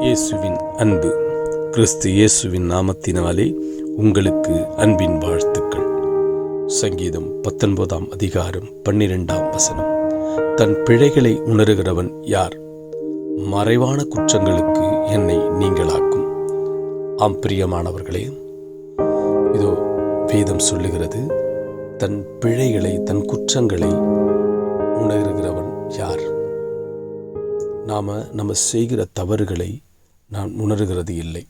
இயேசுவின் அன்பு. கிறிஸ்து இயேசுவின் நாமத்தினாலே உங்களுக்கு அன்பின் வாழ்த்துக்கள். சங்கீதம் 19 அதிகாரம் 12 தன் பிழைகளை உணருகிறவன் யார்? மறைவான குற்றங்களுக்கு என்னை நீங்களாக்கும். ஆம் பிரியமானவர்களே, இதோ வேதம் சொல்லுகிறது, தன் பிழைகளை தன் குற்றங்களை உணர்கிறவன் யார்? நம்ம செய்கிற தவறுகளை நான் உணர்கிறது இல்லை.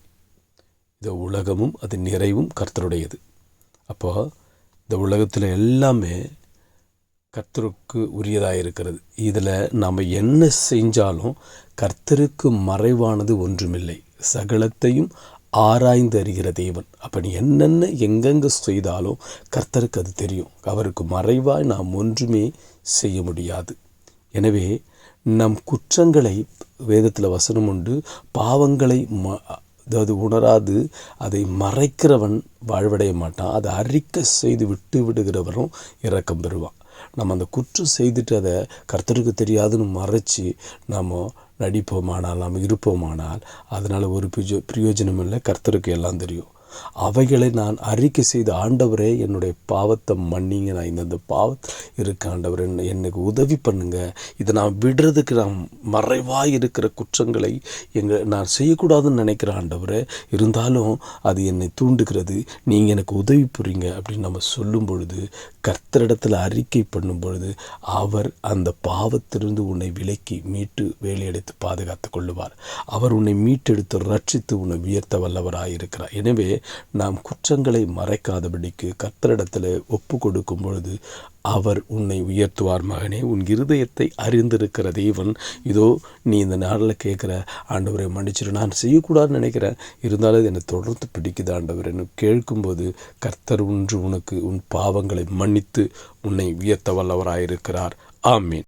இந்த உலகமும் அது நிறைவும் கர்த்தருடையது. அப்போ இந்த உலகத்தில் எல்லாமே கர்த்தருக்கு உரியதாக இருக்கிறது. இதில் நாம் என்ன செஞ்சாலும் கர்த்தருக்கு மறைவானது ஒன்றுமில்லை. சகலத்தையும் ஆராய்ந்து அறிகிற தேவன். அப்படி என்னென்ன எங்கெங்கே செய்தாலும் கர்த்தருக்கு அது தெரியும். அவருக்கு மறைவாய் நாம் ஒன்றுமே செய்ய முடியாது. எனவே நம் குற்றங்களை, வேதத்தில் வசனம் உண்டு, பாவங்களை அதாவது உணராது அதை மறைக்கிறவன் வாழ்வடைய மாட்டான். அதை அறிக்கை செய்து விட்டு விடுகிறவரும் இரக்கம் பெறுவான். நம்ம அந்த குற்றம் செய்துட்டு அதை கர்த்தருக்கு தெரியாதுன்னு மறைச்சி நம்ம நடிப்போமானால், நாம் இருப்போமானால் அதனால் ஒரு பிரயோஜனம் இல்லை. கர்த்தருக்கு எல்லாம் தெரியும். அவைகளை நான் அறிக்கை செய்து, ஆண்டவரே என்னுடைய பாவத்தை மன்னிங்க, நான் இந்த பாவத்தில் இருக்க ஆண்டவர் எனக்கு உதவி பண்ணுங்க, இதை நான் விடுறதுக்கு நான் மறைவாக இருக்கிற குற்றங்களை நான் செய்யக்கூடாதுன்னு நினைக்கிறேன் ஆண்டவரே, இருந்தாலும் அது என்னை தூண்டுகிறது, நீங்கள் எனக்கு உதவி புரியுங்க அப்படின்னு நம்ம சொல்லும் பொழுது, கர்த்தரிடத்தில் அறிக்கை பண்ணும் பொழுது அவர் அந்த பாவத்திலிருந்து உன்னை விலக்கி மீட்டு வேலையெடுத்து பாதுகாத்து கொள்ளுவார். அவர் உன்னை மீட்டெடுத்து ரட்சித்து உன்னை உயர்த்த வல்லவராக இருக்கிறார். எனவே நாம் குற்றங்களை மறைக்காதபடிக்கு கர்த்தரிடத்தில் ஒப்பு கொடுக்கும் பொழுது அவர் உன்னை உயர்த்துவார். மகனே, உன் இருதயத்தை அறிந்திருக்கிற தேவன், இதோ நீ இந்த நாளில் கேட்குற, ஆண்டவரை மன்னிச்சிரு, நான் செய்யக்கூடாதுன்னு நினைக்கிறேன், இருந்தாலும் என்னை தொடர்ந்து பிடிக்குது ஆண்டவர் என்று கேட்கும்போது கர்த்தர் ஒன்று உனக்கு உன் பாவங்களை மன்னித்து உன்னை உயர்த்த வல்லவராயிருக்கிறார். ஆமீன்.